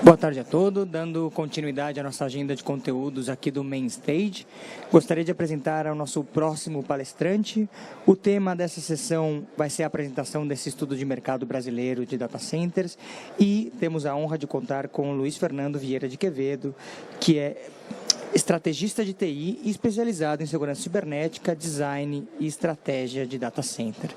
Boa tarde a todos. Dando continuidade à nossa agenda de conteúdos aqui do Main Stage, gostaria de apresentar ao nosso próximo palestrante. O tema dessa sessão vai ser a apresentação desse estudo de mercado brasileiro de data centers e temos a honra de contar com o Luiz Fernando Vieira de Quevedo, que é estrategista de TI e especializado em segurança cibernética, design e estratégia de data center.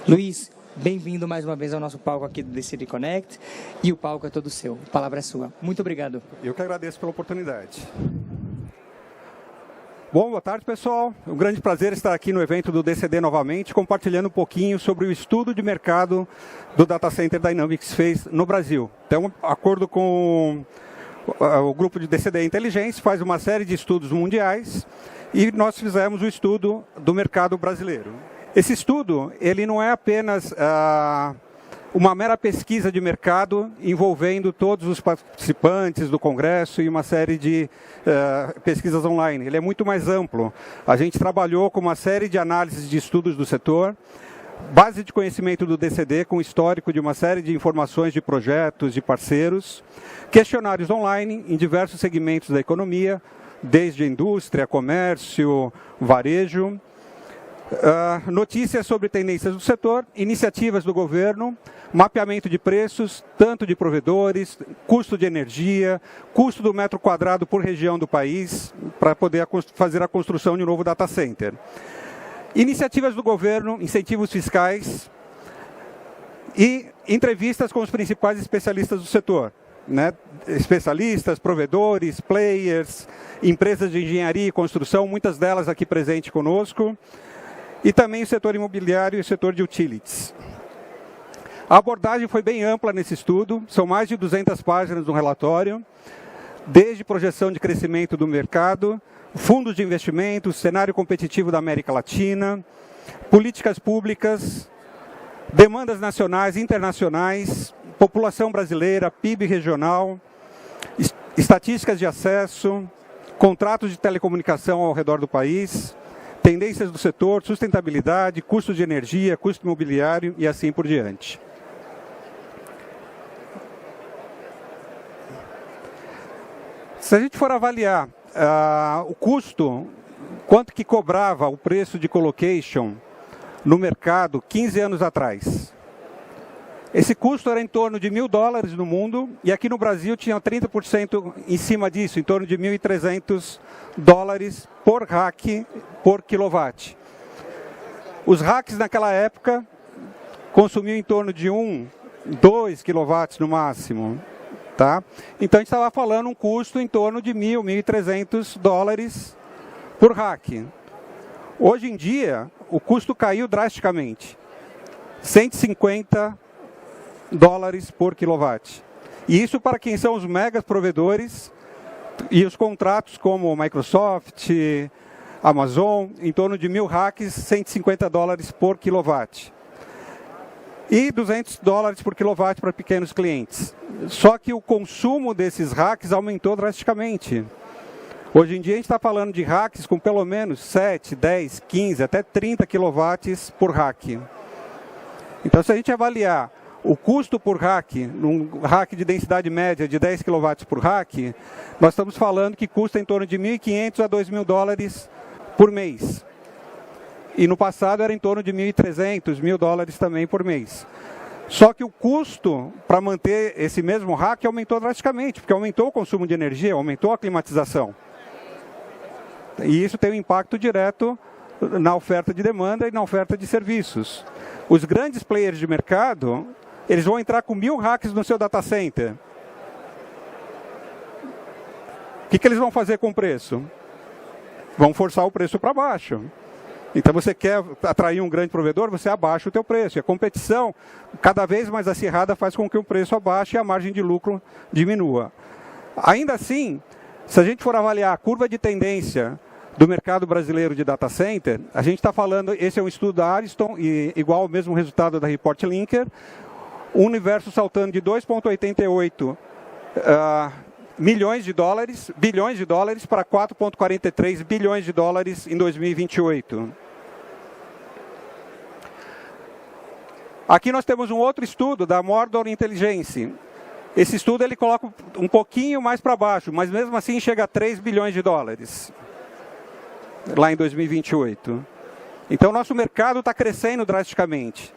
Luiz, bem-vindo mais uma vez ao nosso palco aqui do DCD Connect, e o palco é todo seu. A palavra é sua. Muito obrigado. Eu que agradeço pela oportunidade. Bom, boa tarde, pessoal. É um grande prazer estar aqui no evento do DCD novamente, compartilhando um pouquinho sobre o estudo de mercado do Data Center Dynamics fez no Brasil. Então, de acordo com o grupo de DCD Inteligência, faz uma série de estudos mundiais e nós fizemos o estudo do mercado brasileiro. Esse estudo, ele não é apenas uma mera pesquisa de mercado envolvendo todos os participantes do congresso e uma série de pesquisas online. Ele é muito mais amplo. A gente trabalhou com uma série de análises de estudos do setor, base de conhecimento do DCD com histórico de uma série de informações de projetos, de parceiros, questionários online em diversos segmentos da economia, desde indústria, comércio, varejo, notícias sobre tendências do setor, iniciativas do governo, mapeamento de preços, tanto de provedores, custo de energia, custo do metro quadrado por região do país, para poder fazer a construção de um novo data center. Iniciativas do governo, incentivos fiscais e entrevistas com os principais especialistas do setor, né? Especialistas, provedores, players, empresas de engenharia e construção, muitas delas aqui presentes conosco, e também o setor imobiliário e o setor de utilities. A abordagem foi bem ampla nesse estudo, são mais de 200 páginas no relatório, desde projeção de crescimento do mercado, fundos de investimento, cenário competitivo da América Latina, políticas públicas, demandas nacionais e internacionais, população brasileira, PIB regional, estatísticas de acesso, contratos de telecomunicação ao redor do país, tendências do setor, sustentabilidade, custos de energia, custo imobiliário e assim por diante. Se a gente for avaliar o custo, quanto que cobrava o preço de colocation no mercado 15 anos atrás. Esse custo era em torno de $1.000 no mundo, e aqui no Brasil tinha 30% em cima disso, em torno de $1.300 por rack por quilowatt. Os racks naquela época consumiam em torno de 2 quilowatts no máximo. Tá? Então a gente estava falando um custo em torno de $1.300 por rack. Hoje em dia, o custo caiu drasticamente. $150 por quilowatt. E isso para quem são os mega provedores e os contratos como Microsoft, Amazon, em torno de 1.000 racks, $150 por quilowatt. E $200 por quilowatt para pequenos clientes. Só que o consumo desses racks aumentou drasticamente. Hoje em dia a gente está falando de racks com pelo menos 7, 10, 15, até 30 quilowatts por rack. Então, se a gente avaliar o custo por rack, num rack de densidade média de 10 kW por rack, nós estamos falando que custa em torno de $1.500 a $2.000 por mês. E no passado era em torno de $1.300, $1.000 também por mês. Só que o custo para manter esse mesmo rack aumentou drasticamente, porque aumentou o consumo de energia, aumentou a climatização. E isso tem um impacto direto na oferta de demanda e na oferta de serviços. Os grandes players de mercado, eles vão entrar com 1.000 racks no seu data center. O que eles vão fazer com o preço? Vão forçar o preço para baixo. Então você quer atrair um grande provedor, você abaixa o teu preço. E a competição, cada vez mais acirrada, faz com que o preço abaixe e a margem de lucro diminua. Ainda assim, se a gente for avaliar a curva de tendência do mercado brasileiro de data center, a gente está falando, esse é um estudo da Ariston, e igual ao mesmo resultado da Report Linker, o universo saltando de 2,88 bilhões de dólares para 4,43 bilhões de dólares em 2028. Aqui nós temos um outro estudo da Mordor Intelligence, Esse estudo ele coloca um pouquinho mais para baixo, mas mesmo assim chega a 3 bilhões de dólares, lá em 2028. Então, nosso mercado está crescendo drasticamente.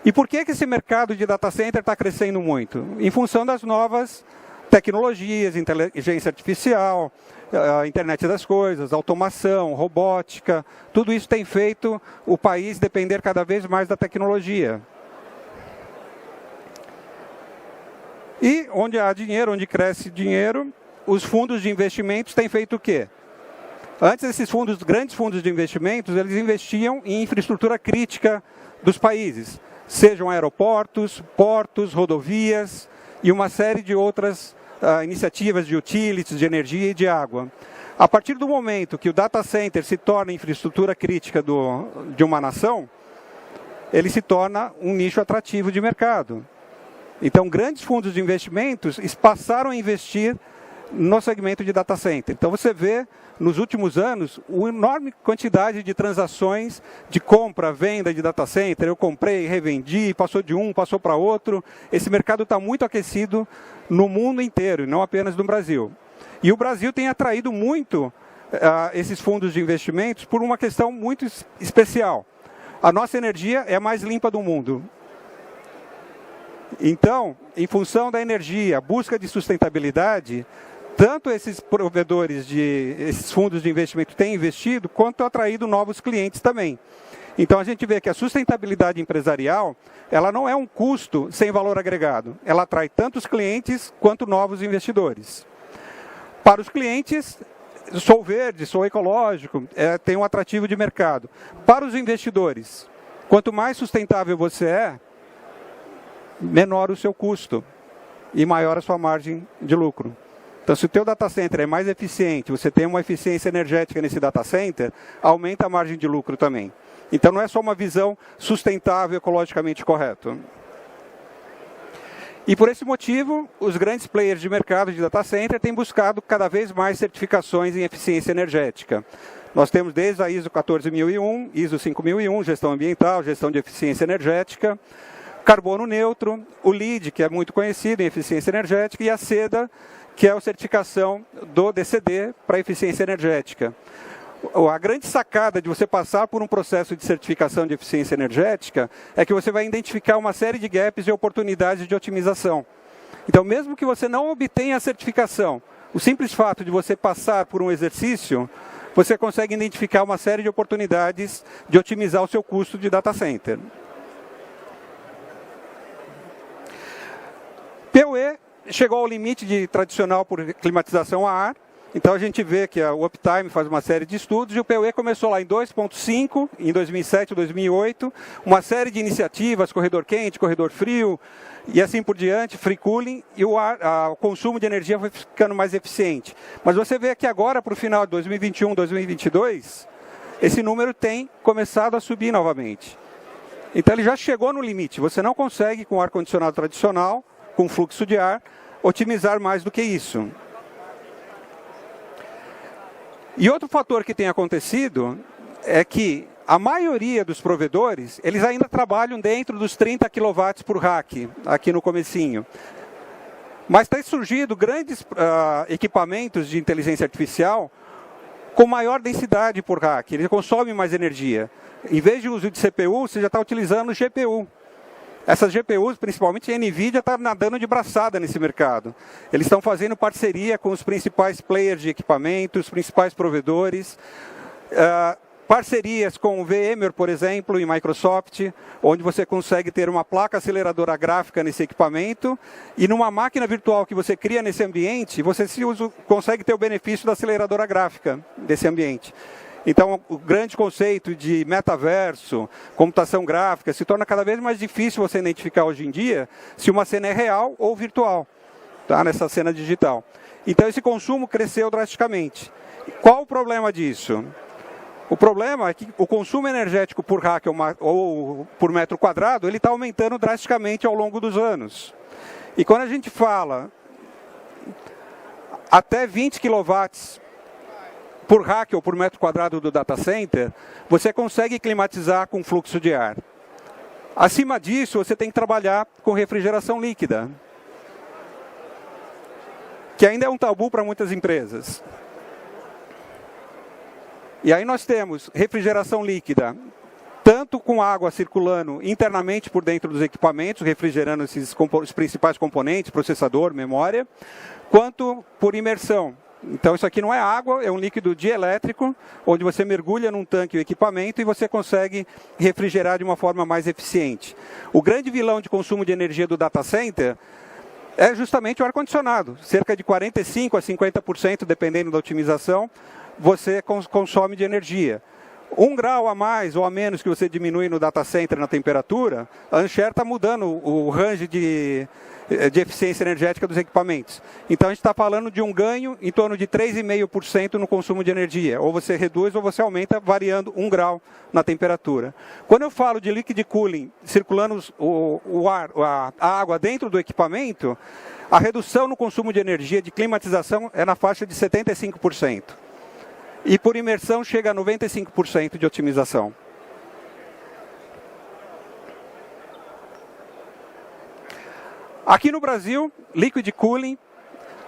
E por que esse mercado de data center está crescendo muito? Em função das novas tecnologias, inteligência artificial, a internet das coisas, automação, robótica, tudo isso tem feito o país depender cada vez mais da tecnologia. E onde há dinheiro, onde cresce dinheiro, os fundos de investimentos têm feito o quê? Antes, esses fundos, grandes fundos de investimentos, eles investiam em infraestrutura crítica dos países, sejam aeroportos, portos, rodovias e uma série de outras iniciativas de utilities, de energia e de água. A partir do momento que o data center se torna infraestrutura crítica de uma nação, ele se torna um nicho atrativo de mercado. Então, grandes fundos de investimentos passaram a investir no segmento de data center. Então, você vê, nos últimos anos, uma enorme quantidade de transações de compra, venda de data center. Eu comprei, revendi, passou de um, passou para outro. Esse mercado está muito aquecido no mundo inteiro, e não apenas no Brasil. E o Brasil tem atraído muito esses fundos de investimentos por uma questão muito especial. A nossa energia é a mais limpa do mundo. Então, em função da energia, busca de sustentabilidade, tanto esses provedores esses fundos de investimento têm investido, quanto atraído novos clientes também. Então, a gente vê que a sustentabilidade empresarial, ela não é um custo sem valor agregado. Ela atrai tanto os clientes quanto novos investidores. Para os clientes, sou verde, sou ecológico, tem um atrativo de mercado. Para os investidores, quanto mais sustentável você é, menor o seu custo e maior a sua margem de lucro. Então, se o teu data center é mais eficiente, você tem uma eficiência energética nesse data center, aumenta a margem de lucro também. Então, não é só uma visão sustentável, ecologicamente correta. E por esse motivo, os grandes players de mercado de data center têm buscado cada vez mais certificações em eficiência energética. Nós temos desde a ISO 14001, ISO 5001, gestão ambiental, gestão de eficiência energética, carbono neutro, o LEED, que é muito conhecido em eficiência energética, e a SEDA, que é a certificação do DCD para eficiência energética. A grande sacada de você passar por um processo de certificação de eficiência energética é que você vai identificar uma série de gaps e oportunidades de otimização. Então, mesmo que você não obtenha a certificação, o simples fato de você passar por um exercício, você consegue identificar uma série de oportunidades de otimizar o seu custo de data center. PUE chegou ao limite tradicional por climatização a ar. Então, a gente vê que o Uptime faz uma série de estudos, e o PUE começou lá em 2.5, em 2007, 2008, uma série de iniciativas, corredor quente, corredor frio, e assim por diante, free cooling, e o consumo de energia foi ficando mais eficiente. Mas você vê que agora, para o final de 2021, 2022, esse número tem começado a subir novamente. Então, ele já chegou no limite. Você não consegue, com ar-condicionado tradicional, com fluxo de ar, otimizar mais do que isso. E outro fator que tem acontecido é que a maioria dos provedores, eles ainda trabalham dentro dos 30 kW por rack, aqui no comecinho. Mas tem surgido grandes equipamentos de inteligência artificial com maior densidade por rack, eles consomem mais energia. Em vez de uso de CPU, você já está utilizando GPU. Essas GPUs, principalmente a NVIDIA, está nadando de braçada nesse mercado. Eles estão fazendo parceria com os principais players de equipamentos, os principais provedores, parcerias com o VMware, por exemplo, e Microsoft, onde você consegue ter uma placa aceleradora gráfica nesse equipamento, e numa máquina virtual que você cria nesse ambiente, você consegue ter o benefício da aceleradora gráfica desse ambiente. Então, o grande conceito de metaverso, computação gráfica, se torna cada vez mais difícil você identificar hoje em dia se uma cena é real ou virtual, tá? Nessa cena digital. Então, esse consumo cresceu drasticamente. Qual o problema disso? O problema é que o consumo energético por rack ou por metro quadrado, ele está aumentando drasticamente ao longo dos anos. E quando a gente fala até 20 kW por rack ou por metro quadrado do data center, você consegue climatizar com fluxo de ar. Acima disso, você tem que trabalhar com refrigeração líquida. que ainda é um tabu para muitas empresas. E aí nós temos refrigeração líquida, tanto com água circulando internamente por dentro dos equipamentos, refrigerando os principais componentes, processador, memória, quanto por imersão. Então isso aqui não é água, é um líquido dielétrico, onde você mergulha num tanque o equipamento e você consegue refrigerar de uma forma mais eficiente. O grande vilão de consumo de energia do data center é justamente o ar-condicionado. Cerca de 45% a 50%, dependendo da otimização, você consome de energia. 1 grau a mais ou a menos que você diminui no data center na temperatura, a Anshare está mudando o range de eficiência energética dos equipamentos. Então a gente está falando de um ganho em torno de 3,5% no consumo de energia. Ou você reduz ou você aumenta, variando 1 grau na temperatura. Quando eu falo de liquid cooling, circulando a água dentro do equipamento, a redução no consumo de energia de climatização é na faixa de 75%. E por imersão chega a 95% de otimização. Aqui no Brasil, liquid cooling,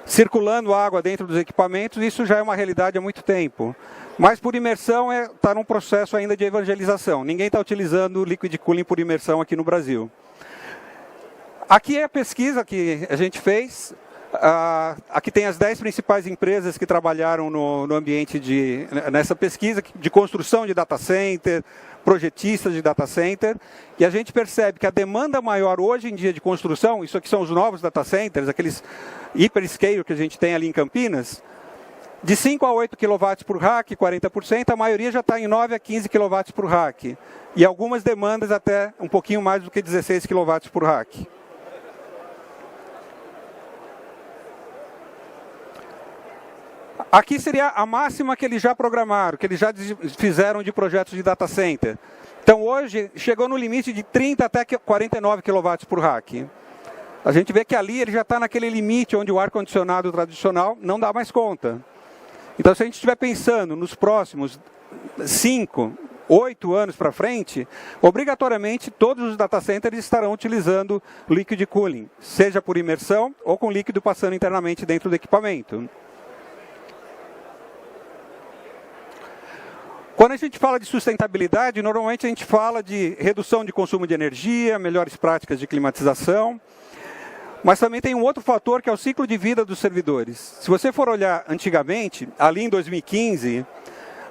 circulando água dentro dos equipamentos, isso já é uma realidade há muito tempo. Mas por imersão está num processo ainda de evangelização. Ninguém está utilizando liquid cooling por imersão aqui no Brasil. Aqui é a pesquisa que a gente fez. Aqui tem as 10 principais empresas que trabalharam no ambiente nessa pesquisa de construção de data center, projetistas de data center, e a gente percebe que a demanda maior hoje em dia de construção, isso aqui são os novos data centers, aqueles hyperscale que a gente tem ali em Campinas, de 5 a 8 kW por rack, 40%, a maioria já está em 9 a 15 kW por rack, e algumas demandas até um pouquinho mais do que 16 kW por rack. Aqui seria a máxima que eles já programaram, que eles já fizeram de projetos de data center. Então hoje chegou no limite de 30 até 49 kW por rack. A gente vê que ali ele já está naquele limite onde o ar-condicionado tradicional não dá mais conta. Então se a gente estiver pensando nos próximos 5, 8 anos para frente, obrigatoriamente todos os data centers estarão utilizando liquid cooling, seja por imersão ou com líquido passando internamente dentro do equipamento. Quando a gente fala de sustentabilidade, normalmente a gente fala de redução de consumo de energia, melhores práticas de climatização, mas também tem um outro fator que é o ciclo de vida dos servidores. Se você for olhar antigamente, ali em 2015,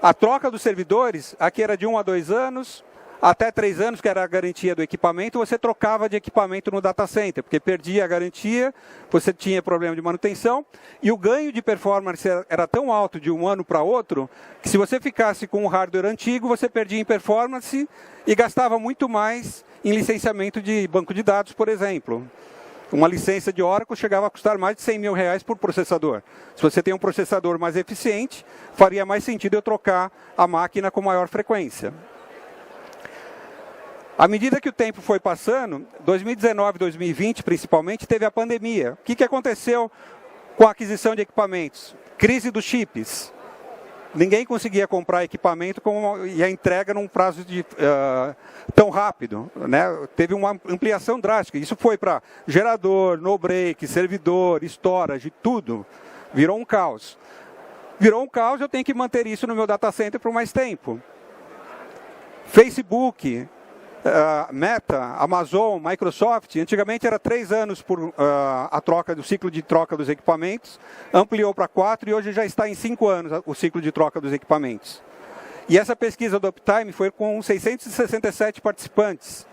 a troca dos servidores, aqui era de 1 a 2 anos, até 3 anos, que era a garantia do equipamento, você trocava de equipamento no data center, porque perdia a garantia, você tinha problema de manutenção, e o ganho de performance era tão alto de um ano para outro, que se você ficasse com um hardware antigo, você perdia em performance e gastava muito mais em licenciamento de banco de dados, por exemplo. Uma licença de Oracle chegava a custar mais de R$100 mil por processador. Se você tem um processador mais eficiente, faria mais sentido eu trocar a máquina com maior frequência. À medida que o tempo foi passando, 2019, 2020 principalmente, teve a pandemia. O que aconteceu com a aquisição de equipamentos? Crise dos chips. Ninguém conseguia comprar equipamento e a entrega num prazo tão rápido, né? Teve uma ampliação drástica. Isso foi para gerador, no-break, servidor, storage, tudo. Virou um caos. Virou um caos, eu tenho que manter isso no meu data center por mais tempo. Facebook, Meta, Amazon, Microsoft, antigamente era 3 anos por o ciclo de troca dos equipamentos, ampliou para 4 e hoje já está em 5 anos o ciclo de troca dos equipamentos. E essa pesquisa do Uptime foi com 667 participantes.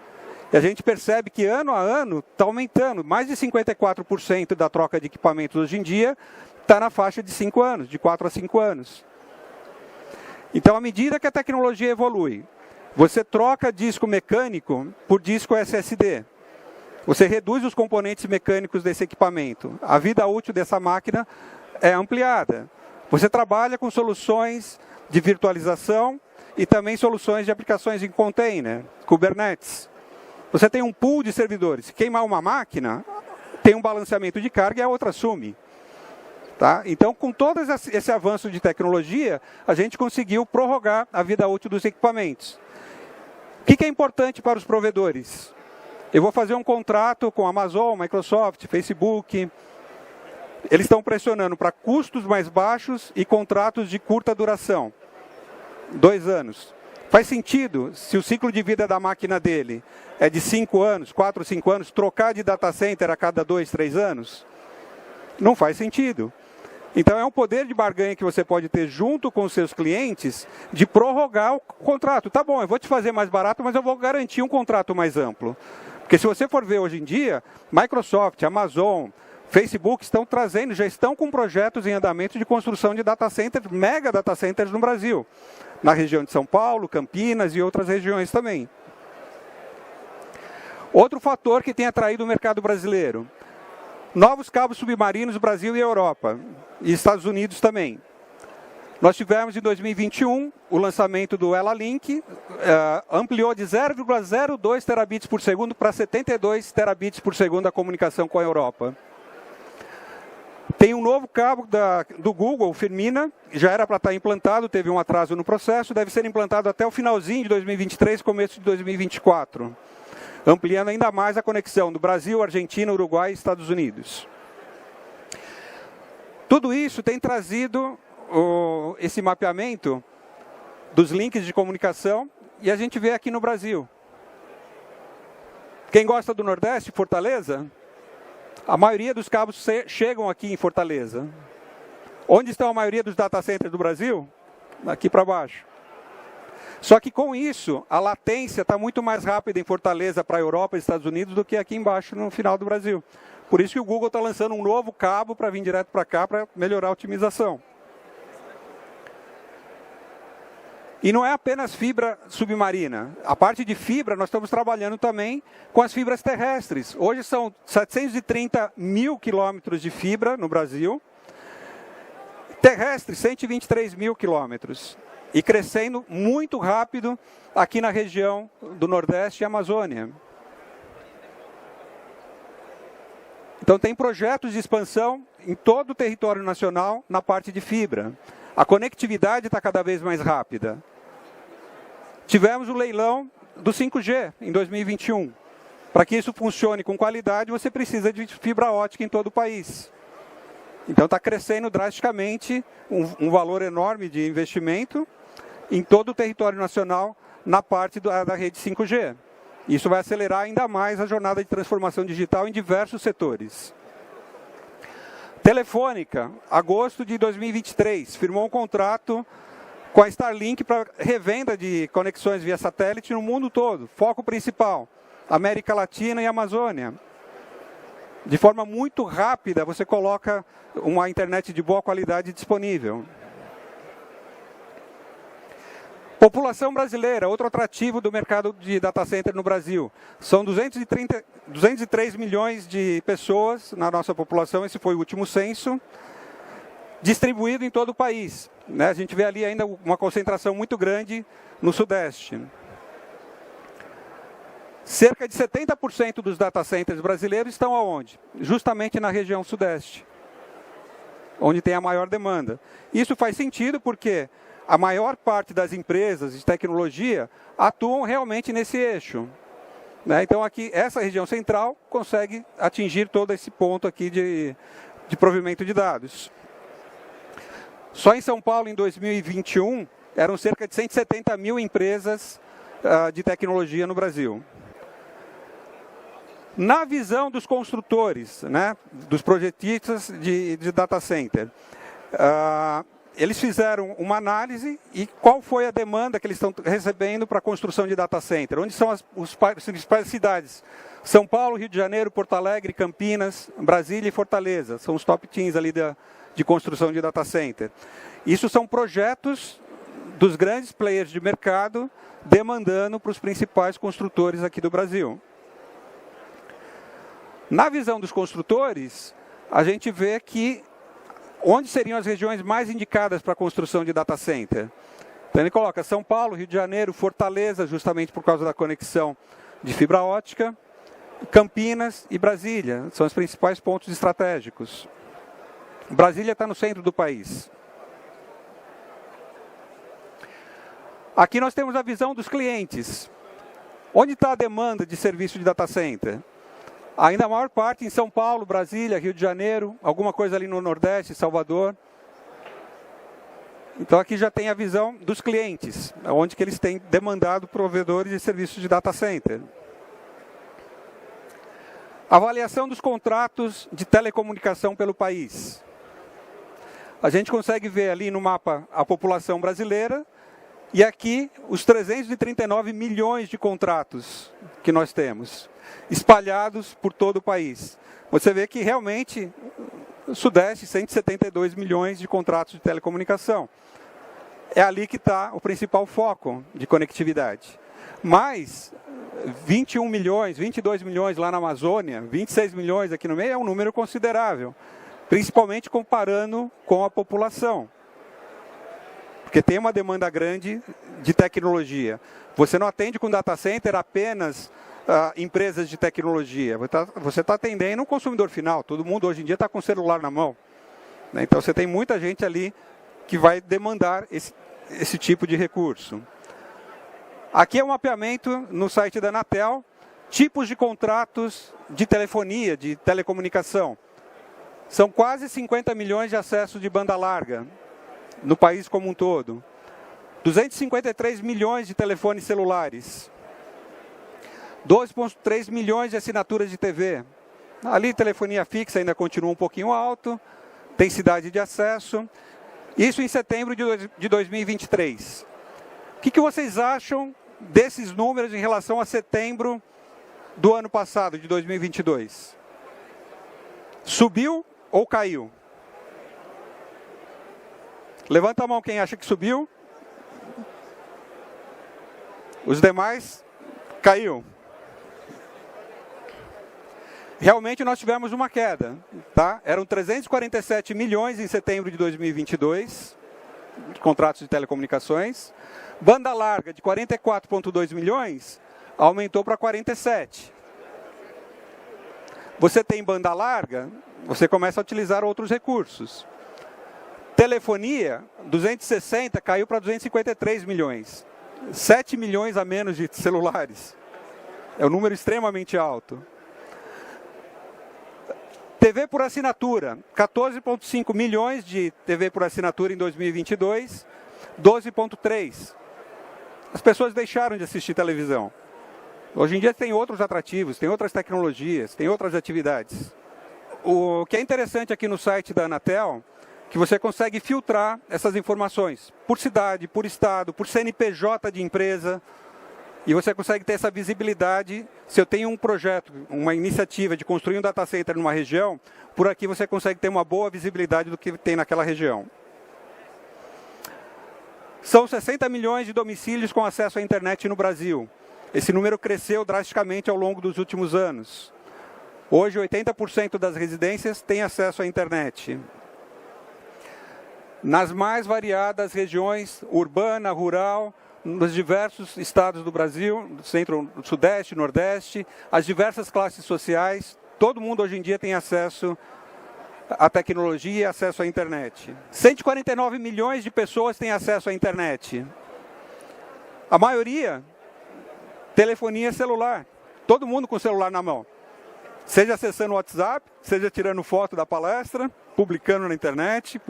E a gente percebe que ano a ano está aumentando, mais de 54% da troca de equipamentos hoje em dia está na faixa de 5 anos, de 4 a 5 anos. Então, à medida que a tecnologia evolui, você troca disco mecânico por disco SSD. Você reduz os componentes mecânicos desse equipamento. A vida útil dessa máquina é ampliada. Você trabalha com soluções de virtualização e também soluções de aplicações em container, Kubernetes. Você tem um pool de servidores. Se queimar uma máquina, tem um balanceamento de carga e a outra assume. Tá? Então, com todo esse avanço de tecnologia, a gente conseguiu prorrogar a vida útil dos equipamentos. O que é importante para os provedores? Eu vou fazer um contrato com Amazon, Microsoft, Facebook, eles estão pressionando para custos mais baixos e contratos de curta duração. 2 anos. Faz sentido, se o ciclo de vida da máquina dele é de 5 anos, 4 ou 5 anos, trocar de data center a cada 2, 3 anos? Não faz sentido. Então é um poder de barganha que você pode ter junto com os seus clientes de prorrogar o contrato. Tá bom, eu vou te fazer mais barato, mas eu vou garantir um contrato mais amplo. Porque se você for ver hoje em dia, Microsoft, Amazon, Facebook já estão com projetos em andamento de construção de data centers, mega data centers no Brasil. Na região de São Paulo, Campinas e outras regiões também. Outro fator que tem atraído o mercado brasileiro. Novos cabos submarinos Brasil e Europa. E Estados Unidos também. Nós tivemos em 2021 o lançamento do Ela Link, ampliou de 0,02 terabits por segundo para 72 terabits por segundo a comunicação com a Europa. Tem um novo cabo do Google, o Firmina, já era para estar implantado, teve um atraso no processo, deve ser implantado até o finalzinho de 2023, começo de 2024, ampliando ainda mais a conexão do Brasil, Argentina, Uruguai e Estados Unidos. Tudo isso tem trazido esse mapeamento dos links de comunicação e a gente vê aqui no Brasil. Quem gosta do Nordeste, Fortaleza, a maioria dos cabos chegam aqui em Fortaleza. Onde estão a maioria dos data centers do Brasil? Aqui para baixo. Só que com isso, a latência está muito mais rápida em Fortaleza para a Europa e Estados Unidos do que aqui embaixo no final do Brasil. Por isso que o Google está lançando um novo cabo para vir direto para cá para melhorar a otimização. E não é apenas fibra submarina. A parte de fibra, nós estamos trabalhando também com as fibras terrestres. Hoje são 730 mil quilômetros de fibra no Brasil. Terrestre, 123 mil quilômetros. E crescendo muito rápido aqui na região do Nordeste e Amazônia. Então tem projetos de expansão em todo o território nacional na parte de fibra. A conectividade está cada vez mais rápida. Tivemos o leilão do 5G em 2021. Para que isso funcione com qualidade, você precisa de fibra ótica em todo o país. Então está crescendo drasticamente, um valor enorme de investimento em todo o território nacional na parte da rede 5G. Isso vai acelerar ainda mais a jornada de transformação digital em diversos setores. Telefônica, agosto de 2023, firmou um contrato com a Starlink para revenda de conexões via satélite no mundo todo. Foco principal, América Latina e Amazônia. De forma muito rápida, você coloca uma internet de boa qualidade disponível. População brasileira, outro atrativo do mercado de data center no Brasil. São 203 milhões de pessoas na nossa população, esse foi o último censo, distribuído em todo o país. A gente vê ali ainda uma concentração muito grande no Sudeste. Cerca de 70% dos data centers brasileiros estão aonde? Justamente na região Sudeste, onde tem a maior demanda. Isso faz sentido porque a maior parte das empresas de tecnologia atuam realmente nesse eixo. Então aqui, essa região central consegue atingir todo esse ponto aqui de provimento de dados. Só em São Paulo, em 2021, eram cerca de 170 mil empresas de tecnologia no Brasil. Na visão dos construtores, dos projetistas de data center, eles fizeram uma análise e qual foi a demanda que eles estão recebendo para a construção de data center. Onde são as principais cidades? São Paulo, Rio de Janeiro, Porto Alegre, Campinas, Brasília e Fortaleza. São os top teams ali de construção de data center. Isso são projetos dos grandes players de mercado demandando para os principais construtores aqui do Brasil. Na visão dos construtores, a gente vê que onde seriam as regiões mais indicadas para a construção de data center? Então ele coloca São Paulo, Rio de Janeiro, Fortaleza, justamente por causa da conexão de fibra ótica, Campinas e Brasília, são os principais pontos estratégicos. Brasília está no centro do país. Aqui nós temos a visão dos clientes. Onde está a demanda de serviço de data center? Ainda a maior parte em São Paulo, Brasília, Rio de Janeiro, alguma coisa ali no Nordeste, Salvador. Então aqui já tem a visão dos clientes, onde que eles têm demandado provedores de serviços de data center. Avaliação dos contratos de telecomunicação pelo país. A gente consegue ver ali no mapa a população brasileira e aqui os 339 milhões de contratos que nós temos, espalhados por todo o país. Você vê que realmente o Sudeste, 172 milhões de contratos de telecomunicação. É ali que está o principal foco de conectividade. Mas 21 milhões, 22 milhões lá na Amazônia, 26 milhões aqui no meio é um número considerável, principalmente comparando com a população. Porque tem uma demanda grande de tecnologia. Você não atende com data center apenas empresas de tecnologia. Você está atendendo um consumidor final. Todo mundo hoje em dia está com o celular na mão, né? Então você tem muita gente ali que vai demandar esse tipo de recurso. Aqui é um mapeamento no site da Anatel, tipos de contratos de telefonia, de telecomunicação. São quase 50 milhões de acessos de banda larga no país como um todo. 253 milhões de telefones celulares. 2,3 milhões de assinaturas de TV. Ali telefonia fixa ainda continua um pouquinho alto, densidade de acesso. Isso em setembro de 2023. O que vocês acham desses números em relação a setembro do ano passado, de 2022? Subiu ou caiu? Levanta a mão quem acha que subiu. Os demais, caiu. Realmente nós tivemos uma queda, tá? Eram 347 milhões em setembro de 2022, de contratos de telecomunicações. Banda larga de 44,2 milhões, aumentou para 47. Você tem banda larga, você começa a utilizar outros recursos. Telefonia, 260, caiu para 253 milhões. 7 milhões a menos de celulares. É um número extremamente alto. TV por assinatura, 14,5 milhões de TV por assinatura em 2022, 12,3. As pessoas deixaram de assistir televisão. Hoje em dia tem outros atrativos, tem outras tecnologias, tem outras atividades. O que é interessante aqui no site da Anatel, que você consegue filtrar essas informações por cidade, por estado, por CNPJ de empresa. E você consegue ter essa visibilidade. Se eu tenho um projeto, uma iniciativa de construir um data center numa região, por aqui você consegue ter uma boa visibilidade do que tem naquela região. São 60 milhões de domicílios com acesso à internet no Brasil. Esse número cresceu drasticamente ao longo dos últimos anos. Hoje, 80% das residências têm acesso à internet. Nas mais variadas regiões, urbana, rural, nos diversos estados do Brasil, centro, sudeste, nordeste, as diversas classes sociais, todo mundo hoje em dia tem acesso à tecnologia e acesso à internet. 149 milhões de pessoas têm acesso à internet. A maioria, telefonia celular. Todo mundo com o celular na mão. Seja acessando o WhatsApp, seja tirando foto da palestra, publicando na internet.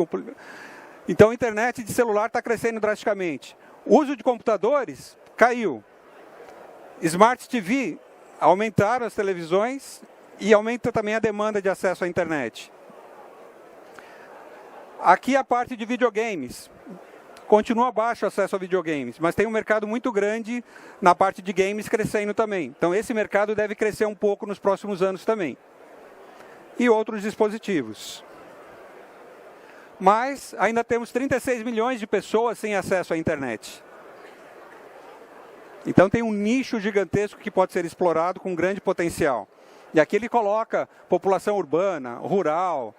Então a internet de celular está crescendo drasticamente. O uso de computadores caiu. Smart TV aumentaram as televisões e aumenta também a demanda de acesso à internet. Aqui a parte de videogames. Continua baixo o acesso a videogames, mas tem um mercado muito grande na parte de games crescendo também. Então esse mercado deve crescer um pouco nos próximos anos também. E outros dispositivos. Mas ainda temos 36 milhões de pessoas sem acesso à internet. Então tem um nicho gigantesco que pode ser explorado com grande potencial. E aqui ele coloca população urbana, rural.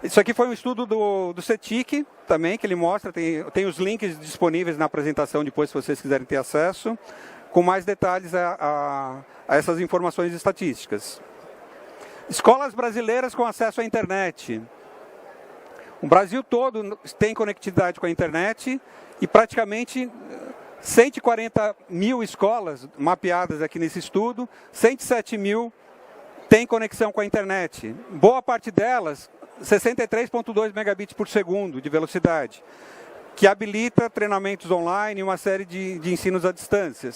Isso aqui foi um estudo do CETIC também, que ele mostra, tem os links disponíveis na apresentação depois, se vocês quiserem ter acesso, com mais detalhes a essas informações estatísticas. Escolas brasileiras com acesso à internet. O Brasil todo tem conectividade com a internet e praticamente 140 mil escolas mapeadas aqui nesse estudo, 107 mil tem conexão com a internet. Boa parte delas, 63,2 megabits por segundo de velocidade, que habilita treinamentos online e uma série de ensinos à distância.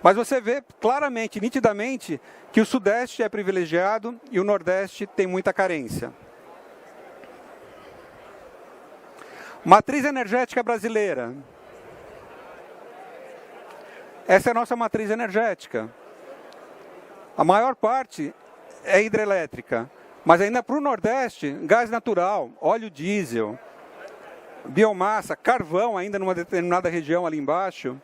Mas você vê claramente, nitidamente, que o Sudeste é privilegiado e o Nordeste tem muita carência. Matriz energética brasileira. Essa é a nossa matriz energética. A maior parte é hidrelétrica, mas ainda para o Nordeste, gás natural, óleo diesel, biomassa, carvão ainda numa determinada região ali embaixo.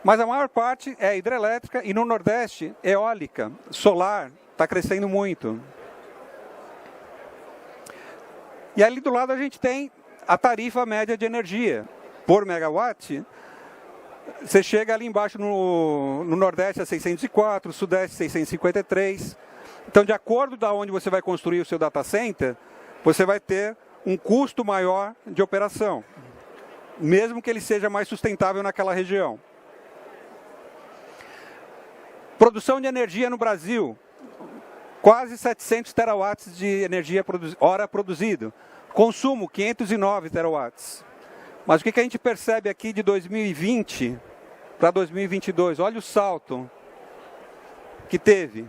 Mas a maior parte é hidrelétrica e no Nordeste, eólica, solar, está crescendo muito. E ali do lado a gente tem a tarifa média de energia por megawatt. Você chega ali embaixo no Nordeste a 604, Sudeste 653. Então, de acordo com onde você vai construir o seu data center, você vai ter um custo maior de operação, mesmo que ele seja mais sustentável naquela região. Produção de energia no Brasil, quase 700 terawatts de energia hora produzido. Consumo, 509 terawatts. Mas o que a gente percebe aqui de 2020 para 2022? Olha o salto que teve.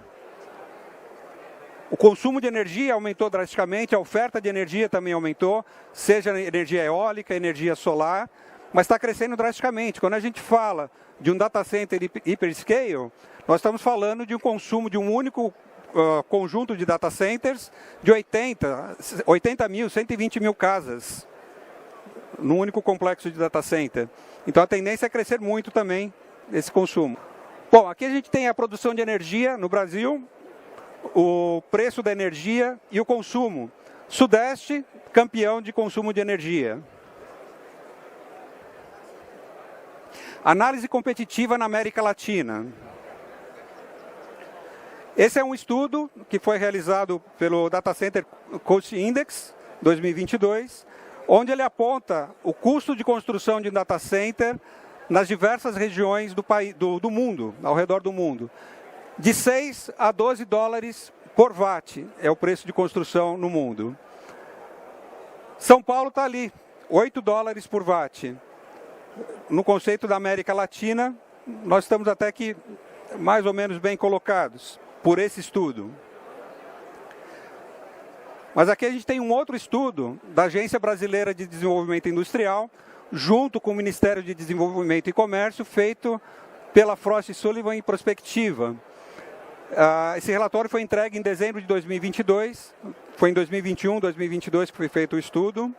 O consumo de energia aumentou drasticamente, a oferta de energia também aumentou, seja energia eólica, energia solar, mas está crescendo drasticamente. Quando a gente fala de um data center hyperscale, nós estamos falando de um consumo de um único conjunto de data centers de 80 mil, 120 mil casas, num único complexo de data center. Então a tendência é crescer muito também esse consumo. Bom, aqui a gente tem a produção de energia no Brasil, o preço da energia e o consumo. Sudeste, campeão de consumo de energia. Análise competitiva na América Latina. Esse é um estudo que foi realizado pelo Data Center Cost Index 2022, onde ele aponta o custo de construção de um data center nas diversas regiões do mundo, ao redor do mundo. De 6 a 12 dólares por watt é o preço de construção no mundo. São Paulo está ali, 8 dólares por watt. No conceito da América Latina, nós estamos até que mais ou menos bem colocados por esse estudo. Mas aqui a gente tem um outro estudo da Agência Brasileira de Desenvolvimento Industrial, junto com o Ministério de Desenvolvimento e Comércio, feito pela Frost & Sullivan em Prospectiva. Esse relatório foi entregue em dezembro de 2022, foi em 2021, 2022 que foi feito o estudo,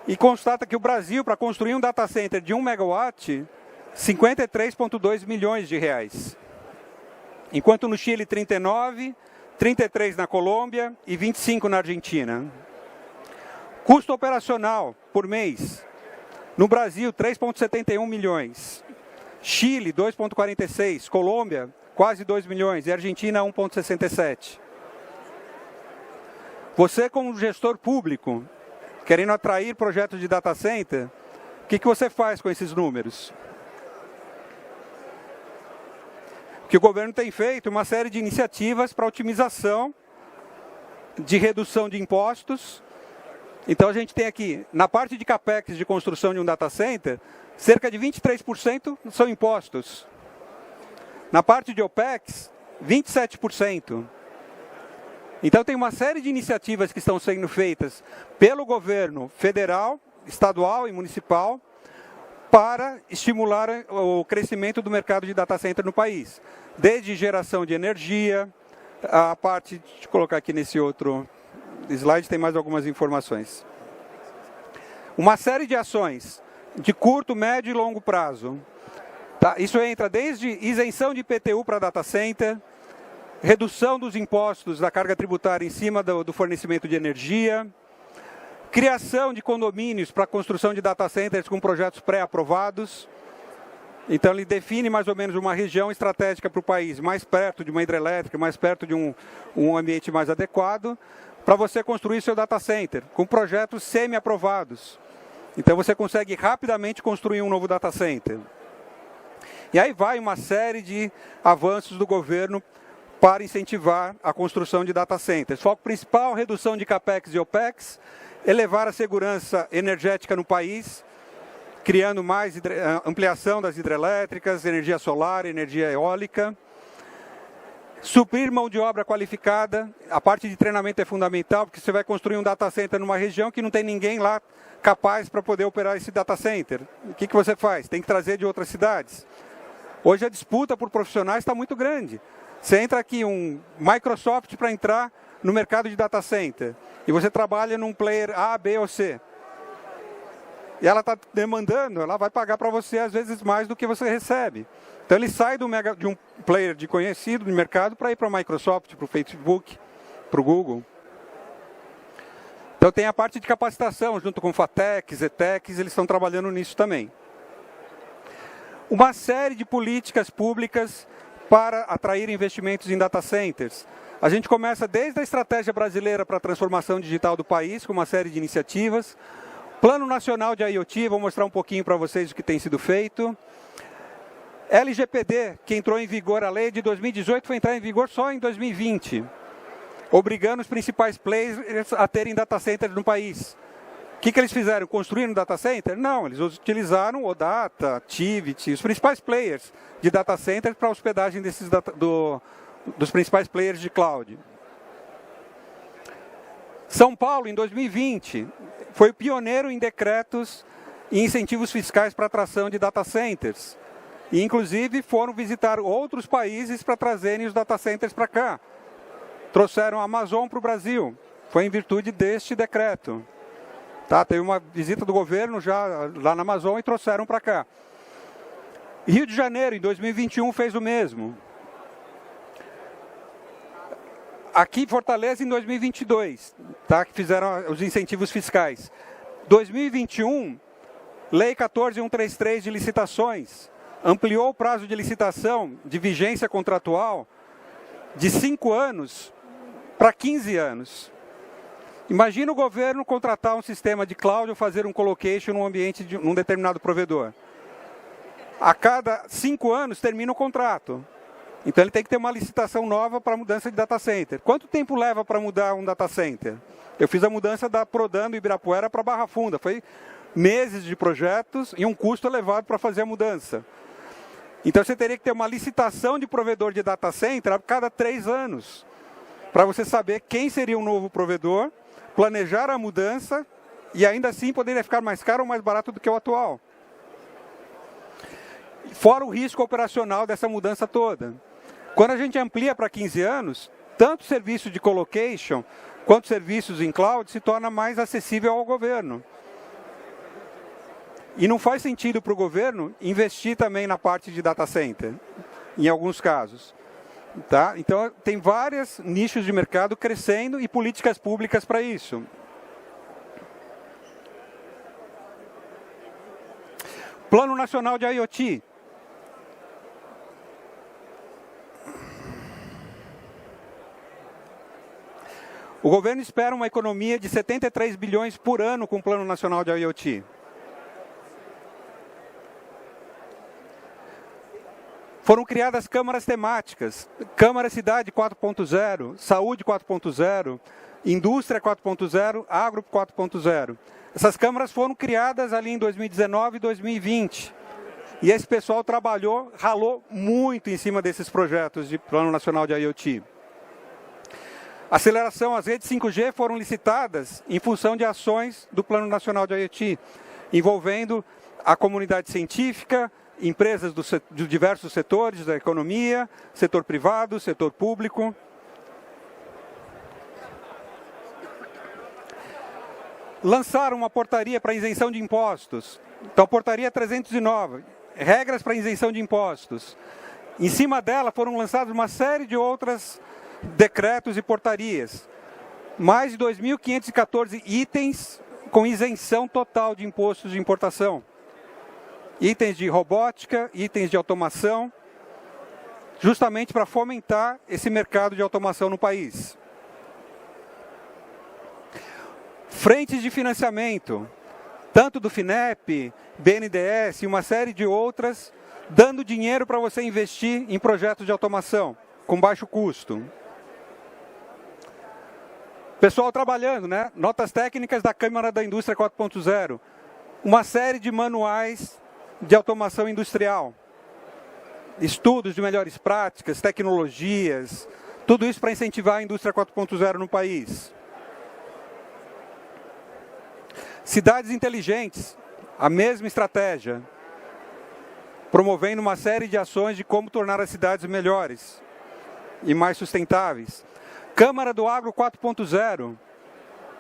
e constata que o Brasil, para construir um data center de 1 megawatt, 53,2 milhões de reais. Enquanto no Chile 39, 33 na Colômbia e 25 na Argentina. Custo operacional por mês. No Brasil, 3,71 milhões. Chile, 2,46. Colômbia, quase 2 milhões. E Argentina, 1,67. Você, como gestor público, querendo atrair projetos de data center, o que você faz com esses números? Que o governo tem feito uma série de iniciativas para otimização, de redução de impostos. Então a gente tem aqui, na parte de CAPEX de construção de um data center, cerca de 23% são impostos. Na parte de OPEX, 27%. Então tem uma série de iniciativas que estão sendo feitas pelo governo federal, estadual e municipal para estimular o crescimento do mercado de data center no país. Desde geração de energia, a parte, deixa eu colocar aqui nesse outro slide, tem mais algumas informações. Uma série de ações de curto, médio e longo prazo. Tá? Isso entra desde isenção de IPTU para data center, redução dos impostos da carga tributária em cima do fornecimento de energia, criação de condomínios para a construção de data centers com projetos pré-aprovados. Então, ele define mais ou menos uma região estratégica para o país, mais perto de uma hidrelétrica, mais perto de um ambiente mais adequado, para você construir seu data center, com projetos semi-aprovados. Então, você consegue rapidamente construir um novo data center. E aí vai uma série de avanços do governo para incentivar a construção de data centers. Foco principal, redução de CAPEX e OPEX, elevar a segurança energética no país, criando mais ampliação das hidrelétricas, energia solar, energia eólica, suprir mão de obra qualificada. A parte de treinamento é fundamental, porque você vai construir um data center numa região que não tem ninguém lá capaz para poder operar esse data center. O que você faz? Tem que trazer de outras cidades. Hoje a disputa por profissionais está muito grande. Você entra aqui um Microsoft para entrar no mercado de data center e você trabalha num player A, B ou C. E ela está demandando, ela vai pagar para você às vezes mais do que você recebe. Então ele sai de um player de conhecido de mercado para ir para a Microsoft, para o Facebook, para o Google. Então tem a parte de capacitação, junto com FATEC, ZTEC, eles estão trabalhando nisso também. Uma série de políticas públicas para atrair investimentos em data centers. A gente começa desde a estratégia brasileira para a transformação digital do país, com uma série de iniciativas. Plano Nacional de IoT, vou mostrar um pouquinho para vocês o que tem sido feito. LGPD, que entrou em vigor, a lei de 2018 foi entrar em vigor só em 2020, obrigando os principais players a terem data centers no país. O que eles fizeram? Construíram um data center? Não, eles utilizaram o Data, Tivity, os principais players de data center para a hospedagem dos principais players de cloud. São Paulo, em 2020, foi o pioneiro em decretos e incentivos fiscais para a atração de data centers. E, inclusive, foram visitar outros países para trazerem os data centers para cá. Trouxeram a Amazon para o Brasil. Foi em virtude deste decreto. Tá, teve uma visita do governo já lá na Amazon e trouxeram para cá. Rio de Janeiro, em 2021, fez o mesmo. Aqui, Fortaleza, em 2022, tá, que fizeram os incentivos fiscais. 2021, Lei 14.133 de licitações, ampliou o prazo de licitação de vigência contratual de 5 anos para 15 anos. Imagina o governo contratar um sistema de cloud ou fazer um colocation num ambiente de um determinado provedor. A cada 5 anos termina o contrato. Então ele tem que ter uma licitação nova para a mudança de data center. Quanto tempo leva para mudar um data center? Eu fiz a mudança da Prodan do Ibirapuera para Barra Funda. Foi meses de projetos e um custo elevado para fazer a mudança. Então você teria que ter uma licitação de provedor de data center a cada 3 anos. Para você saber quem seria o novo provedor, planejar a mudança e ainda assim poderia ficar mais caro ou mais barato do que o atual. Fora o risco operacional dessa mudança toda. Quando a gente amplia para 15 anos, tanto o serviço de colocation quanto serviços em cloud se torna mais acessível ao governo. E não faz sentido para o governo investir também na parte de data center, em alguns casos. Tá? Então, tem vários nichos de mercado crescendo e políticas públicas para isso. Plano Nacional de IoT. O governo espera uma economia de 73 bilhões por ano com o Plano Nacional de IoT. Foram criadas câmaras temáticas, Câmara Cidade 4.0, Saúde 4.0, Indústria 4.0, Agro 4.0. Essas câmaras foram criadas ali em 2019 e 2020. E esse pessoal ralou muito em cima desses projetos de Plano Nacional de IoT. Aceleração, as redes 5G foram licitadas em função de ações do Plano Nacional de IoT, envolvendo a comunidade científica, empresas de diversos setores da economia, setor privado, setor público. Lançaram uma portaria para isenção de impostos. Então, portaria 309, regras para isenção de impostos. Em cima dela foram lançadas uma série de outros decretos e portarias. Mais de 2.514 itens com isenção total de impostos de importação. Itens de robótica, itens de automação, justamente para fomentar esse mercado de automação no país. Frentes de financiamento, tanto do FINEP, BNDES e uma série de outras, dando dinheiro para você investir em projetos de automação, com baixo custo. Pessoal trabalhando, né? Notas técnicas da Câmara da Indústria 4.0. Uma série de manuais de automação industrial. Estudos de melhores práticas, tecnologias, tudo isso para incentivar a indústria 4.0 no país. Cidades inteligentes, a mesma estratégia, promovendo uma série de ações de como tornar as cidades melhores e mais sustentáveis. Câmara do Agro 4.0,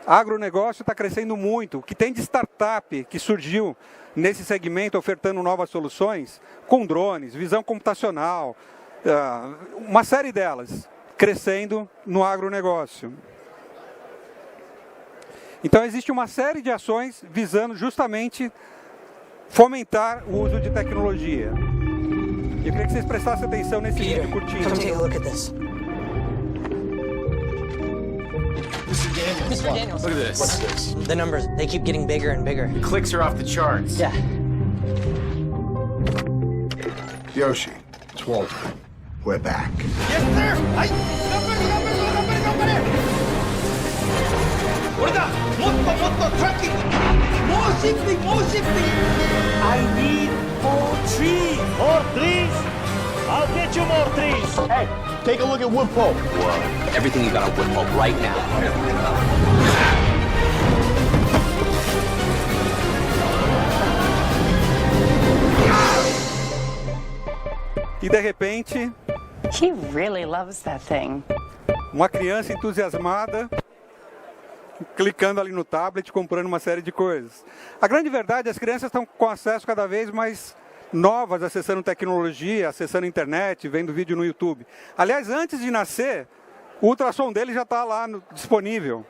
agronegócio está crescendo muito. O que tem de startup que surgiu nesse segmento ofertando novas soluções, com drones, visão computacional, uma série delas crescendo no agronegócio. Então existe uma série de ações visando justamente fomentar o uso de tecnologia. Eu queria que vocês prestassem atenção nesse vídeo curtinho. Come take a look at this. Mr. Daniels. Look at this. What's this? The numbers, they keep getting bigger and bigger. The clicks are off the charts. Yeah. Yoshi, it's Walter. We're back. Yes, sir! I need more trees. More trees? I'll get you more trees. Hey, take a look at wood pulp. Everything you got on wood pulp right now. E de repente, He really loves that thing. uma criança entusiasmada, clicando ali no tablet, comprando uma série de coisas. A grande verdade, as crianças estão com acesso cada vez mais novas, acessando tecnologia, acessando internet, vendo vídeo no YouTube. Aliás, antes de nascer, o ultrassom dele já está lá disponível,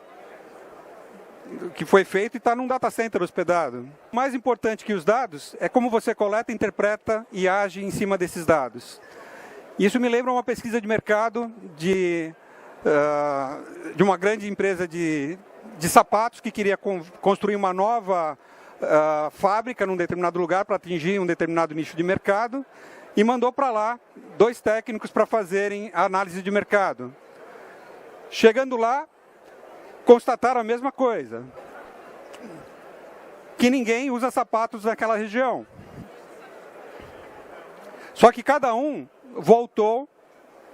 que foi feito e está num data center hospedado. O mais importante que os dados é como você coleta, interpreta e age em cima desses dados. Isso me lembra uma pesquisa de mercado de uma grande empresa de sapatos que queria construir uma nova fábrica num determinado lugar para atingir um determinado nicho de mercado e mandou para lá 2 técnicos para fazerem a análise de mercado. Chegando lá, constataram a mesma coisa, que ninguém usa sapatos naquela região. Só que cada um voltou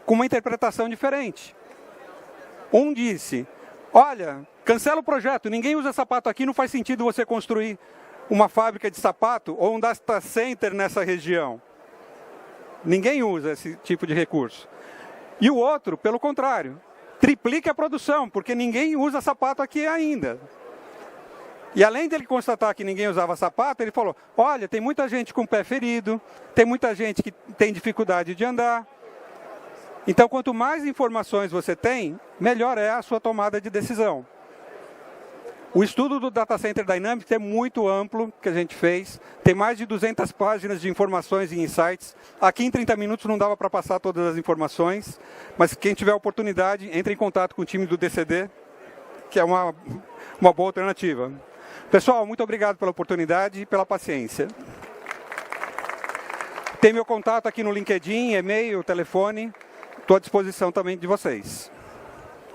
com uma interpretação diferente. Um disse, olha, cancela o projeto, ninguém usa sapato aqui, não faz sentido você construir uma fábrica de sapato ou um data center nessa região. Ninguém usa esse tipo de recurso. E o outro, pelo contrário, triplique a produção, porque ninguém usa sapato aqui ainda. E além dele constatar que ninguém usava sapato, ele falou, olha, tem muita gente com o pé ferido, tem muita gente que tem dificuldade de andar. Então, quanto mais informações você tem, melhor é a sua tomada de decisão. O estudo do Data Center Dynamics é muito amplo, que a gente fez. Tem mais de 200 páginas de informações e insights. Aqui em 30 minutos não dava para passar todas as informações, mas quem tiver oportunidade, entre em contato com o time do DCD, que é uma boa alternativa. Pessoal, muito obrigado pela oportunidade e pela paciência. Tem meu contato aqui no LinkedIn, e-mail, telefone. Estou à disposição também de vocês.